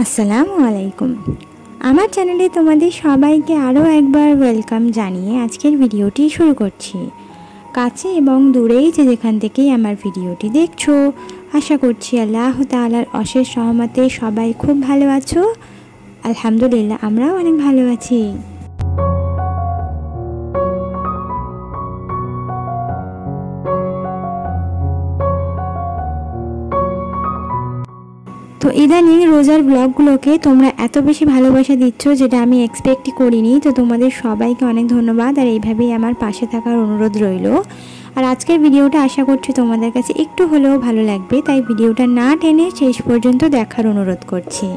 আসসালামু আলাইকুম। আমার চ্যানেলে তোমাদের সবাইকে আরও একবার ওয়েলকাম জানিয়ে আজকের ভিডিওটি শুরু করছি। কাছে এবং দূরেই যে যেখান থেকেই আমার ভিডিওটি দেখছো, আশা করছি আল্লাহ তাআলার অশেষ রহমতে সবাই খুব ভালো আছো। আলহামদুলিল্লাহ, আমরাও অনেক ভালো আছি। তো ইদানিং রোজার ব্লগগুলোকে তোমরা এত বেশি ভালোবাসা দিচ্ছ, যেটা আমি এক্সপেক্টই করিনি। তো তোমাদের সবাইকে অনেক ধন্যবাদ, আর এইভাবেই আমার পাশে থাকার অনুরোধ রইল। আর আজকের ভিডিওটা আশা করছি তোমাদের কাছে একটু হলেও ভালো লাগবে, তাই ভিডিওটা না টেনে শেষ পর্যন্ত দেখার অনুরোধ করছি।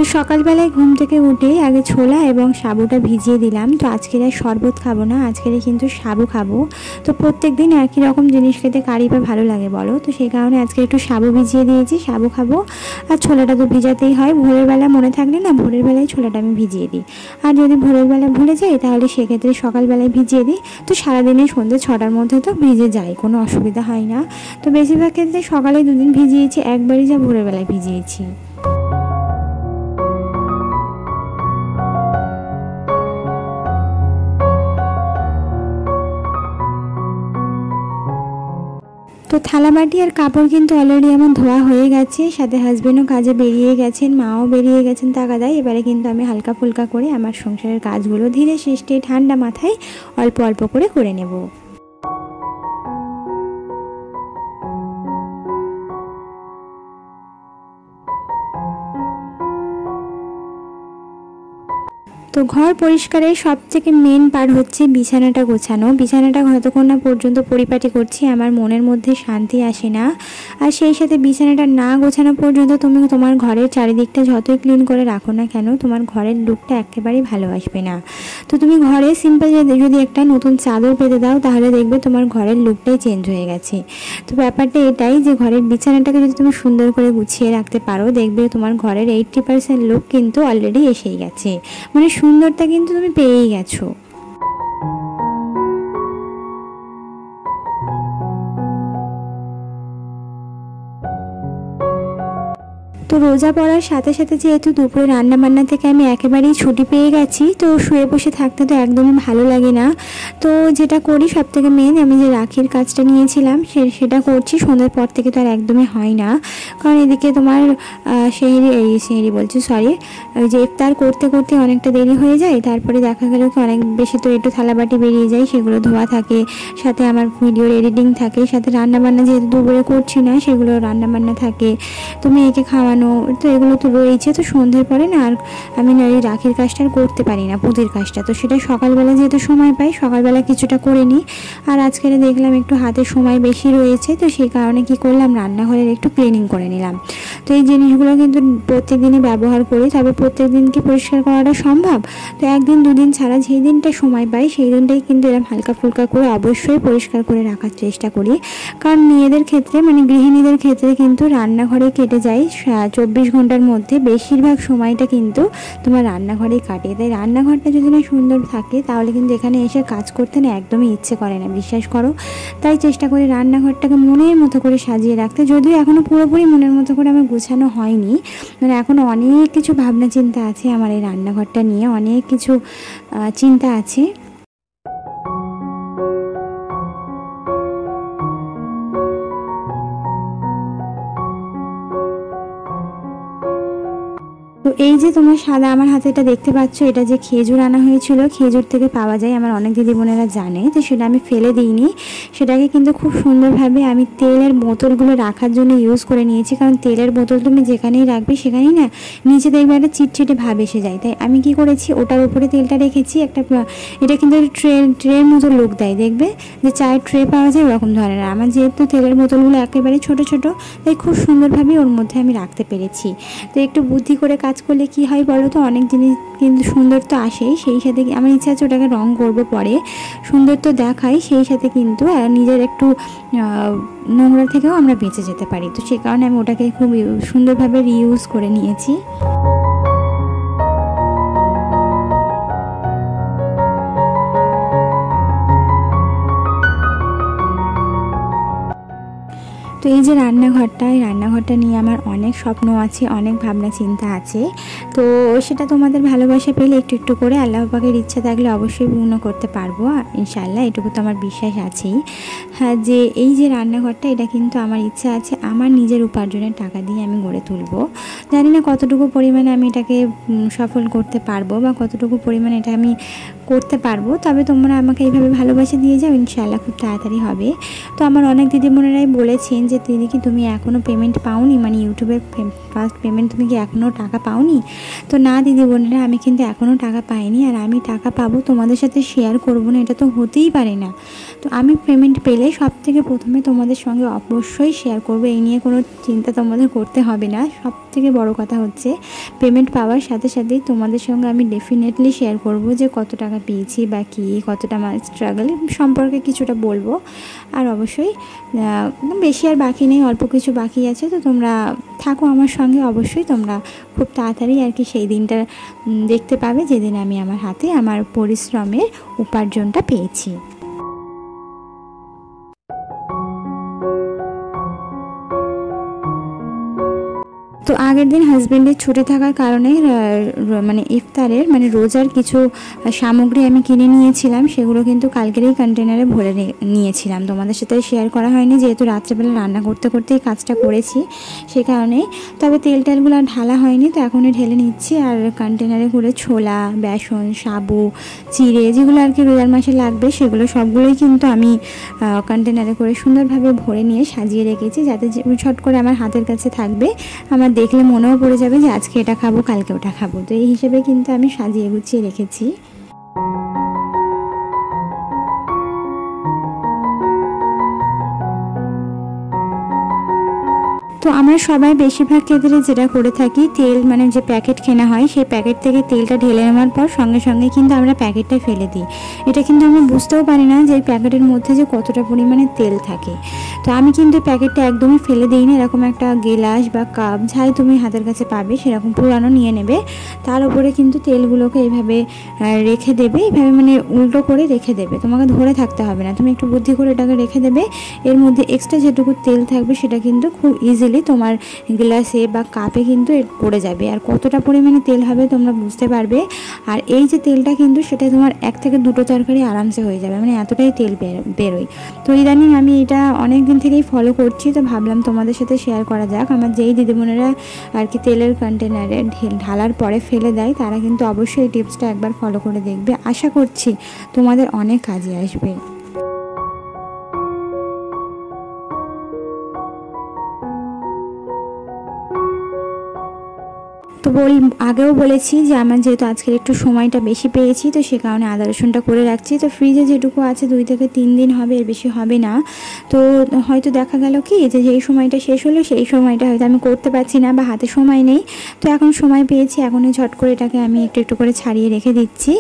তো সকালবেলায় ঘুম থেকে উঠে আগে ছোলা এবং সাবুটা ভিজিয়ে দিলাম। তো আজকের আর শরবত খাবো না, আজকের কিন্তু সাবু খাবো। তো প্রত্যেক দিন একই রকম জিনিস খেতে কারই বা ভালো লাগে বলো? তো সেই কারণে আজকে একটু সাবু ভিজিয়ে দিয়েছি, সাবু খাবো। আর ছোলাটা তো ভিজাতেই হয়, ভোরের বেলা মনে থাকলে না ভোরের বেলায় ছোলাটা আমি ভিজিয়ে দিই। আর যদি ভোরের বেলা ভুলে যাই তাহলে সেক্ষেত্রে সকালবেলায় ভিজিয়ে দিই। তো সারাদিনে সন্ধ্যে 6টার মধ্যে তো ভিজে যায়, কোনো অসুবিধা হয় না। তো বেশিরভাগ ক্ষেত্রে সকালে দুদিন ভিজিয়েছি, একবারই যা ভোরের বেলায় ভিজিয়েছি। তো থালা বাটি আর কাপড় কিন্তু অলরেডি আমার ধোয়া হয়ে গেছে, সাথে হাজবেন্ডও কাজে বেরিয়ে গেছেন, মাও বেরিয়ে গেছেন তাগাদায়। এবারে কিন্তু আমি হালকা ফুলকা করে আমার সংসারের কাজগুলো ধীরে সুস্থে ঠান্ডা মাথায় অল্প অল্প করে নেব। তো ঘর পরিষ্কারের সবথেকে মেন পার্ট হচ্ছে বিছানাটা গোছানো। বিছানাটা যতক্ষণ না পর্যন্ত পরিপাটি করছি আমার মনের মধ্যে শান্তি আসে না। আর সেই সাথে বিছানাটা না গোছানো পর্যন্ত তুমি তোমার ঘরের চারিদিকটা যতই ক্লিন করে রাখো না কেন, তোমার ঘরের লুকটা একেবারেই ভালো আসবে না। তো তুমি ঘরে সিম্পল যদি একটা নতুন চাদর পেতে দাও তাহলে দেখবে তোমার ঘরের লুকটাই চেঞ্জ হয়ে গেছে। তো ব্যাপারটা এটাই যে ঘরের বিছানাটাকে যদি তুমি সুন্দর করে গুছিয়ে রাখতে পারো, দেখবে তোমার ঘরের 80% লুক কিন্তু অলরেডি এসেই গেছে, মানে সুন্দরটা কিন্তু তুমি পেয়েই গেছো। তো রোজা পড়ার সাথে সাথে যেহেতু দুপুরে রান্নাবান্না থেকে আমি একেবারেই ছুটি পেয়ে গেছি, তো শুয়ে বসে থাকতে তো একদমই ভালো লাগে না। তো যেটা করি সব থেকে মেন, আমি যে রাখির কাজটা নিয়েছিলাম সেটা করছি। সন্ধ্যার পর থেকে তো আর একদমই হয় না, কারণ এদিকে তোমার সেহরি বলছি সরি, যে ইফতার করতে করতে অনেকটা দেরি হয়ে যায়। তারপরে দেখা গেল কি অনেক বেশি তো একটু থালাবাটি বেরিয়ে যায়, সেগুলো ধোয়া থাকে, সাথে আমার ভিডিওর এডিটিং থাকে, সাথে রান্নাবান্না যেহেতু দুপুরে করছি না সেগুলো রান্নাবান্না থাকে, তো মেয়েকে খাওয়ানো, তো এগুলো তো রয়েছে। তো সন্ধ্যের পরে না আর আমি না এই রাখির কাজটা আর করতে পারি না, পুঁতির কাজটা। তো সেটা সকালবেলা যেহেতু সময় পাই সকালবেলা কিছুটা করে নিই। আর আজকে দেখলাম একটু হাতে সময় বেশি রয়েছে, তো সেই কারণে কি করলাম, রান্নাঘরের একটু ক্লিনিং করে নিলাম। তো এই জিনিসগুলো কিন্তু প্রত্যেক দিনই ব্যবহার করি, তবে প্রত্যেক দিন কি পরিষ্কার করাটা সম্ভব? তো একদিন দুদিন ছাড়া যেই দিনটা সময় পাই সেই দিনটাই কিন্তু এরকম হালকা ফুলকা করে অবশ্যই পরিষ্কার করে রাখার চেষ্টা করি। কারণ মেয়েদের ক্ষেত্রে মানে গৃহিণীদের ক্ষেত্রে কিন্তু রান্নাঘরে কেটে যায় 24 ঘন্টার মধ্যে বেশিরভাগ সময়টা কিন্তু তোমার রান্নাঘরেই কাটে। তাই রান্নাঘরটা যদি না সুন্দর থাকে তাহলে কিন্তু এখানে এসে কাজ করতে না একদমই ইচ্ছে করে না, বিশ্বাস করো। তাই চেষ্টা করি রান্নাঘরটাকে মনের মতো করে সাজিয়ে রাখতে, যদিও এখনও পুরোপুরি মনের মতো করে আমার গোছানো হয়নি, মানে এখনও অনেক কিছু ভাবনা চিন্তা আছে আমার এই রান্নাঘরটা নিয়ে, অনেক কিছু চিন্তা আছে। তো এই যে তোমার সাদা আমার হাতে এটা দেখতে পাচ্ছ, এটা যে খেজুর আনা হয়েছিল, খেজুর থেকে পাওয়া যায়, আমার অনেক দিদি বোনেরা জানে। তো সেটা আমি ফেলে দিইনি, সেটাকে কিন্তু খুব সুন্দরভাবে আমি তেলের বোতলগুলো রাখার জন্য ইউজ করে নিয়েছি। কারণ তেলের বোতল তুমি যেখানেই রাখবে সেখানেই না নিচে দেখবে একটা চিটচিটে ভাব এসে যায়। তাই আমি কি করেছি, ওটার উপরে তেলটা রেখেছি একটা, এটা কিন্তু ট্রের মতো লুক দেয়, দেখবে যে চায়ের ট্রে পাওয়া যায় ওরকম ধরনের। আমার যেহেতু তেলের বোতলগুলো একেবারে ছোট ছোট, তাই খুব সুন্দরভাবে ওর মধ্যে আমি রাখতে পেরেছি। তো একটু বুদ্ধি করে কাজ করলে কি হয় বলো তো, অনেক জিনিস কিন্তু সুন্দর তো আসেই, সেই সাথে আমার ইচ্ছা আছে ওটাকে রং করবো পরে, সুন্দর তো দেখাই, সেই সাথে কিন্তু নিজের একটু নোংরা থেকেও আমরা বেঁচে যেতে পারি। তো সে কারণে আমি ওটাকে খুব সুন্দরভাবে রিইউজ করে নিয়েছি। তো এই যে রান্নাঘরটা, এই রান্নাঘরটা নিয়ে আমার অনেক স্বপ্ন আছে, অনেক ভাবনা চিন্তা আছে। তো সেটা তোমাদের ভালোবাসা পেলে একটু একটু করে আল্লাহ পাকের ইচ্ছা থাকলে অবশ্যই পূর্ণ করতে পারবো ইনশাআল্লাহ, এটুকু তো আমার বিশ্বাস আছেই। হ্যাঁ, যে এই যে রান্নাঘরটা, এটা কিন্তু আমার ইচ্ছা আছে আমার নিজের উপার্জনের টাকা দিয়ে আমি গড়ে তুলবো। জানি না কতটুকু পরিমাণে আমি এটাকে সফল করতে পারবো বা কতটুকু পরিমাণে এটা আমি করতে পারবো, তবে তোমরা আমাকে এইভাবে ভালোবাসা দিয়ে যাও, ইনশাআল্লাহ খুব তাড়াতাড়ি হবে। তো আমার অনেক দিদিমণিরাই বলেছেন যে দিদি কি তুমি এখনও পেমেন্ট পাওনি, মানে ইউটিউবের ফার্স্ট পেমেন্ট তুমি কি এখনও টাকা পাওনি? তো না দিদি বোনেরা, আমি কিন্তু এখনও টাকা পাইনি, আর আমি টাকা পাবো তোমাদের সাথে শেয়ার করবো না, এটা তো হতেই পারে না। তো আমি পেমেন্ট পেলে সব থেকে প্রথমে তোমাদের সঙ্গে অবশ্যই শেয়ার করবো, এই নিয়ে কোনো চিন্তা তোমাদের করতে হবে না। সব থেকে বড় কথা হচ্ছে পেমেন্ট পাওয়ার সাথে সাথেই তোমাদের সঙ্গে আমি ডেফিনেটলি শেয়ার করব যে কত টাকা পেয়েছি বা কী, কতটা আমার স্ট্রাগল সম্পর্কে কিছুটা বলবো। আর অবশ্যই বেশি আর বাকি নেই, অল্প কিছু বাকি আছে। তো তোমরা থাকো আমার সঙ্গে, অবশ্যই তোমরা খুব তাড়াতাড়ি আর কি সেই দিনটা দেখতে পাবে যেদিন আমি আমার হাতে আমার পরিশ্রমের উপার্জনটা পেয়েছি। তো আগের দিন হাজব্যান্ডের ছুটি থাকার কারণে মানে ইফতারের মানে রোজার কিছু সামগ্রী আমি কিনে নিয়েছিলাম, সেগুলো কিন্তু কালকেরই কন্টেনারে ভরে নিয়েছিলাম। তোমাদের সাথে শেয়ার করা হয়নি, যেহেতু রাত্রেবেলা রান্না করতে করতেই কাজটা করেছি সে কারণে। তবে তেল টেলগুলো ঢালা হয়নি, তো এখনই ঢেলে নিচ্ছি। আর কন্টেনারে করে ছোলা, বেসন, সাবু, চিড়ে, যেগুলো আর কি রোজার মাসে লাগবে, সেগুলো সবগুলোই কিন্তু আমি কন্টেনারে করে সুন্দরভাবে ভরে নিয়ে সাজিয়ে রেখেছি, যাতে ছট করে আমার হাতের কাছে থাকবে, আমার দেখলে মনেও পড়ে যাবে যে আজকে এটা খাবো, কালকে ওটা খাবো। তো এই হিসেবে কিন্তু আমি সাজিয়ে গুছিয়ে রেখেছি। তো আমরা সবাই বেশিরভাগ ক্ষেত্রে যেটা করে থাকি, তেল মানে যে প্যাকেট কেনা হয় সেই প্যাকেট থেকে তেলটা ঢেলে নেওয়ার পর সঙ্গে সঙ্গে কিন্তু আমরা প্যাকেটটা ফেলে দিই। এটা কিন্তু আমরা বুঝতেও পারি না যে এই প্যাকেটের মধ্যে যে কতটা পরিমাণে তেল থাকে। তো আমি কিন্তু প্যাকেটটা একদমই ফেলে দিই না, এরকম একটা গেলাস বা কাপ যাই তুমি হাতের কাছে পাবে সেরকম পুরানো নিয়ে নেবে, তার উপরে কিন্তু তেলগুলোকে এইভাবে রেখে দেবে, এইভাবে মানে উল্টো করে রেখে দেবে, তোমাকে ধরে থাকতে হবে না, তুমি একটু বুদ্ধি করে এটাকে রেখে দেবে। এর মধ্যে এক্সট্রা যেটুকু তেল থাকবে সেটা কিন্তু খুব ইজিলি তোমার গ্লাসে বা কাপে কিন্তু পড়ে যাবে, আর কতটা পরিমাণে তেল হবে তোমরা বুঝতে পারবে। আর এই যে তেলটা কিন্তু সেটা তোমার 1 থেকে 2টো তরকারি আরামসে হয়ে যাবে, মানে এতটাই তেল বেরোয়। তো ইদানিং আমি এটা অনেক দিন থেকেই ফলো করছি, তো ভাবলাম তোমাদের সাথে শেয়ার করা যাক। আমার যেই দিদিমণিরা আর কি তেলের কন্টেনারে ঢালার পরে ফেলে দেয়, তারা কিন্তু অবশ্যই এই টিপসটা একবার ফলো করে দেখবে, আশা করছি তোমাদের অনেক কাজে আসবে। তো আগেও বলেছি যে আমার যেহেতু আজকের একটু সময়টা বেশি পেয়েছি, তো সে কারণে আদা রসুনটা করে রাখছি। তো ফ্রিজে যেটুকু আছে 2 থেকে 3 দিন হবে, এর বেশি হবে না। তো হয়তো দেখা গেল কি যে যেই সময়টা শেষ হলো সেই সময়টা হয়তো আমি করতে পারছি না বা হাতে সময় নেই, তো এখন সময় পেয়েছি, এখনই ঝট করে এটাকে আমি একটু একটু করে ছাড়িয়ে রেখে দিচ্ছি।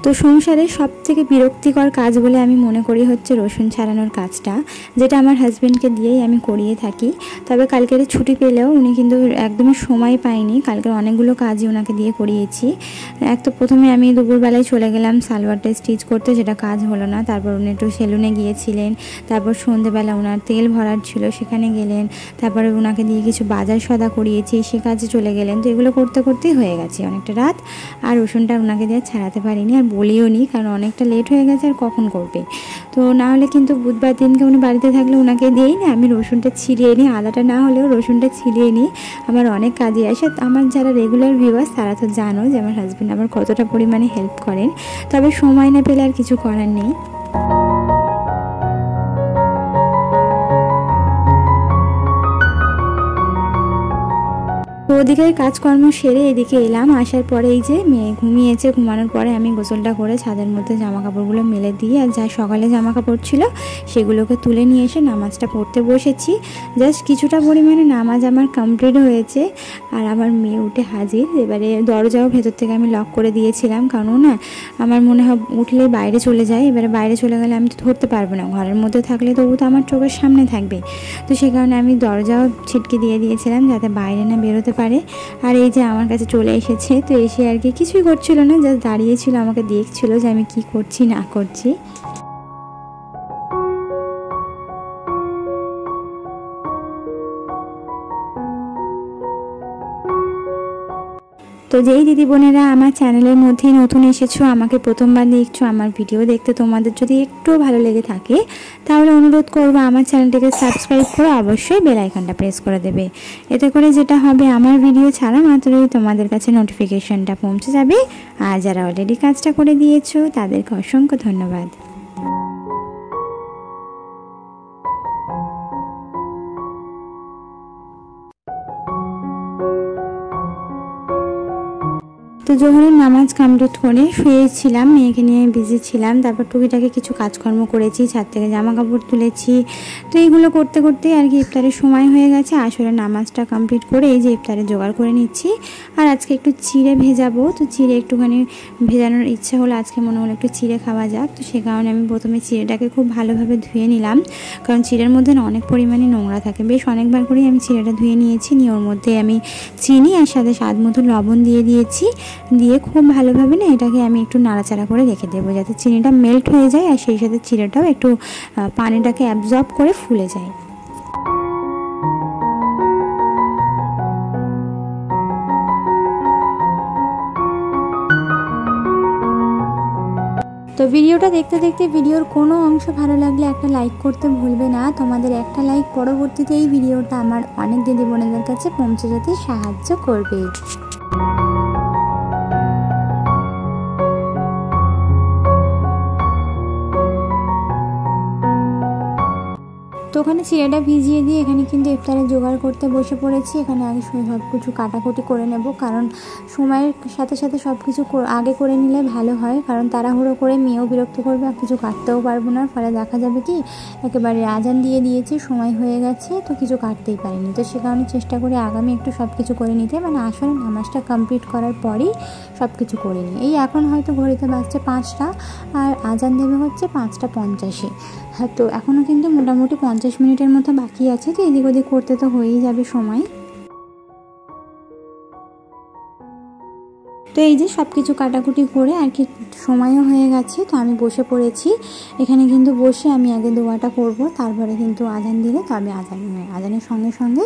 তো সংসারের সবথেকে বিরক্তিকর কাজ বলে আমি মনে করি হচ্ছে রসুন ছাড়ানোর কাজটা, যেটা আমার হাজব্যান্ডকে দিয়েই আমি করিয়ে থাকি। তবে কালকের ছুটি পেলেও উনি কিন্তু একদমই সময় পায়নি, কালকের অনেকগুলো কাজই ওনাকে দিয়ে করিয়েছি। এক তো প্রথমে আমি দুপুরবেলায় চলে গেলাম সালোয়ারটা স্টিচ করতে, যেটা কাজ হলো না। তারপর উনি একটু সেলুনে গিয়েছিলেন, তারপর সন্ধ্যেবেলা ওনার তেল ভরার ছিল, সেখানে গেলেন। তারপরে ওনাকে দিয়ে কিছু বাজার সদা করিয়েছি, সে কাজে চলে গেলেন। তো এগুলো করতে করতেই হয়ে গেছে অনেকটা রাত, আর রসুনটা ওনাকে দিয়ে ছাড়াতে পারিনি, আর বলিও নি, কারণ অনেকটা লেট হয়ে গেছে, আর কখন করবে। তো না হলে কিন্তু বুধবার দিনকে উনি বাড়িতে থাকলে ওনাকে দিয়েই না আমি রসুনটা ছিলিয়ে নিই, আদাটা না হলেও রসুনটা ছিলিয়ে নিই, আমার অনেক কাজে আসে। আমার যারা রেগুলার ভিউয়ার্স তারা তো জানো যে আমার হাজব্যান্ড আমার কতটা পরিমাণে হেল্প করেন, তবে সময় না পেলে আর কিছু করার নেই। তো ওদিকের কাজকর্ম সেরে এদিকে এলাম, আসার পরে এই যে মেয়ে ঘুমিয়েছে, ঘুমানোর পরে আমি গোসলটা করে ছাদের মধ্যে জামা কাপড়গুলো মেলে দিয়ে, আর যা সকালে জামা কাপড় ছিল সেগুলোকে তুলে নিয়ে এসে নামাজটা পড়তে বসেছি। জাস্ট কিছুটা পরিমাণে নামাজ আমার কমপ্লিট হয়েছে, আর আমার মেয়ে উঠে হাজির। এবারে দরজাও ভেতর থেকে আমি লক করে দিয়েছিলাম, কারণ না আমার মনে হয় উঠলে বাইরে চলে যায়, এবারে বাইরে চলে গেলে আমি তো ধরতে পারবো না, ঘরের মধ্যে থাকলে তবু তো আমার চোখের সামনে থাকবে। তো সে কারণে আমি দরজাও ছিটকে দিয়ে দিয়েছিলাম যাতে বাইরে না বেরোতে পারে। আর এই যে আমার কাছে চলে এসেছে, তো এসে আর কি কিছুই করছিল না, জাস্ট দাঁড়িয়েছিল, আমাকে দেখছিল যে আমি কি করছি না করছি। তো যেই দিদি বোনেরা আমার চ্যানেলের মধ্যে নতুন এসেছো, আমাকে প্রথমবার দেখছো, আমার ভিডিও দেখতে তোমাদের যদি একটু ভালো লেগে থাকে তাহলে অনুরোধ করবো আমার চ্যানেলটিকে সাবস্ক্রাইব করে অবশ্যই বেল আইকনটা প্রেস করে দেবে। এতে করে যেটা হবে, আমার ভিডিও ছাড়া মাত্রই তোমাদের কাছে নোটিফিকেশনটা পৌঁছে যাবে। আর যারা অলরেডি কাজটা করে দিয়েছো তাদেরকে অসংখ্য ধন্যবাদ। তো জোহরের নামাজ কমপ্লিট করে শুয়েছিলাম, মেয়েকে নিয়ে বিজি ছিলাম। তারপর টুকিটাকে কিছু কাজকর্ম করেছি, ছাদ থেকে জামা কাপড় তুলেছি। তো এইগুলো করতে করতেই আর কি ইফতারের সময় হয়ে গেছে। আসলে নামাজটা কমপ্লিট করে এই যে ইফতারে জোগাড় করে নিচ্ছি। আর আজকে একটু চিড়ে ভেজাবো, তো চিড়ে একটুখানি ভেজানোর ইচ্ছা হলো, আজকে মনে হলো একটু চিড়ে খাওয়া যাক। তো সে কারণে আমি প্রথমে চিড়েটাকে খুব ভালোভাবে ধুয়ে নিলাম, কারণ চিড়ের মধ্যে না অনেক পরিমাণে নোংরা থাকে। বেশ অনেকবার করেই আমি চিড়েটা ধুয়ে নিয়েছি, নিয়ে ওর মধ্যে আমি চিনি আর সাথে স্বাদ মতো লবণ দিয়ে দিয়েছি। দিয়ে খুব ভালোভাবে না এটাকে আমি একটু নাড়াচাড়া করে রেখে দেবো, যাতে চিনিটা মেল্ট হয়ে যায় আর সেই সাথে চিড়েটাও একটু পানিটাকে অ্যাবজর্ব করে ফুলে যায়। তো ভিডিওটা দেখতে দেখতে ভিডিওর কোনো অংশ ভালো লাগলে একটা লাইক করতে ভুলবে না। তোমাদের একটা লাইক পরবর্তীতে এই ভিডিওটা আমার অনেক দিদি বোনেদের কাছে পৌঁছে যেতে সাহায্য করবে। তো ওখানে চিড়েটা ভিজিয়ে দিয়ে এখানে কিন্তু ইফতারে জোগাড় করতে বসে পড়েছি। এখানে আগে সব কিছু কাটাকুটি করে নেব, কারণ সময়ের সাথে সাথে সব কিছু আগে করে নিলে ভালো হয়, কারণ তাড়াহুড়ো করে মেয়েও বিরক্ত করবে আর কিছু কাটতেও পারবো না। ফলে দেখা যাবে কি একেবারে আজান দিয়ে দিয়েছি, সময় হয়ে গেছে, তো কিছু কাটতেই পারিনি। তো সে কারণে চেষ্টা করি আগামী একটু সব কিছু করে নিতে, মানে আসলে নামাজটা কমপ্লিট করার পরেই সব কিছু করে নিই। এই এখন হয়তো ঘড়িতে বাজছে 5টা আর আজান দেবে হচ্ছে 5:50। হ্যাঁ, তো এখনও কিন্তু মোটামুটি 50 মিনিটের মতো বাকি আছে, তো এদিক ওদিক করতে তো হয়েই যাবে সময়। তো এই যে সব কিছু কাটাকুটি করে আর কি সময়ও হয়ে গেছে, তো আমি বসে পড়েছি। এখানে কিন্তু বসে আমি আগে দোয়াটা করব, তারপরে কিন্তু আজান দিলে তবে আজানের সঙ্গে সঙ্গে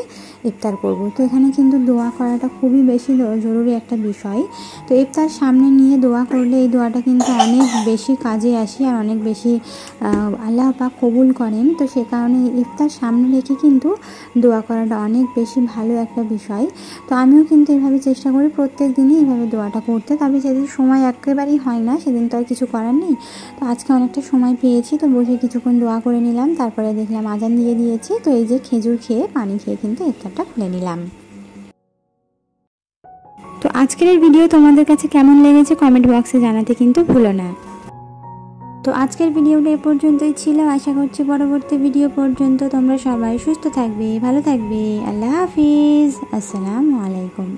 ইফতার করব। তো এখানে কিন্তু দোয়া করাটা খুবই বেশি জরুরি একটা বিষয়। তো ইফতার সামনে নিয়ে দোয়া করলে এই দোয়াটা কিন্তু অনেক বেশি কাজে আসে আর অনেক বেশি আল্লাহ পাক কবুল করেন। তো সে কারণে ইফতার সামনে রেখে কিন্তু দোয়া করাটা অনেক বেশি ভালো একটা বিষয়। তো আমিও কিন্তু এভাবে চেষ্টা করি প্রত্যেক দিনই এভাবে দোয়াটা করতে। তবে যেদিন সময় একেবারেই হয় না সেদিন তো আর কিছু করার নেই। তো আজকে অনেকটা সময় পেয়েছি, তো বসে কিছুক্ষণ দোয়া করে নিলাম। তারপরে দেখলাম আজান দিয়ে দিয়েছি, তো এই যে খেজুর খেয়ে পানি খেয়ে কিন্তু ইফতারটা খুলে নিলাম। তো আজকের এই ভিডিও তোমাদের কাছে কেমন লেগেছে কমেন্ট বক্সে জানাতে কিন্তু ভুলো না। তো আজকের ভিডিওটা এ পর্যন্তই ছিল। আশা করছি পরবর্তী ভিডিও পর্যন্ত তোমরা সবাই সুস্থ থাকবে, ভালো থাকবে। আল্লাহ হাফিজ, আসসালামু আলাইকুম।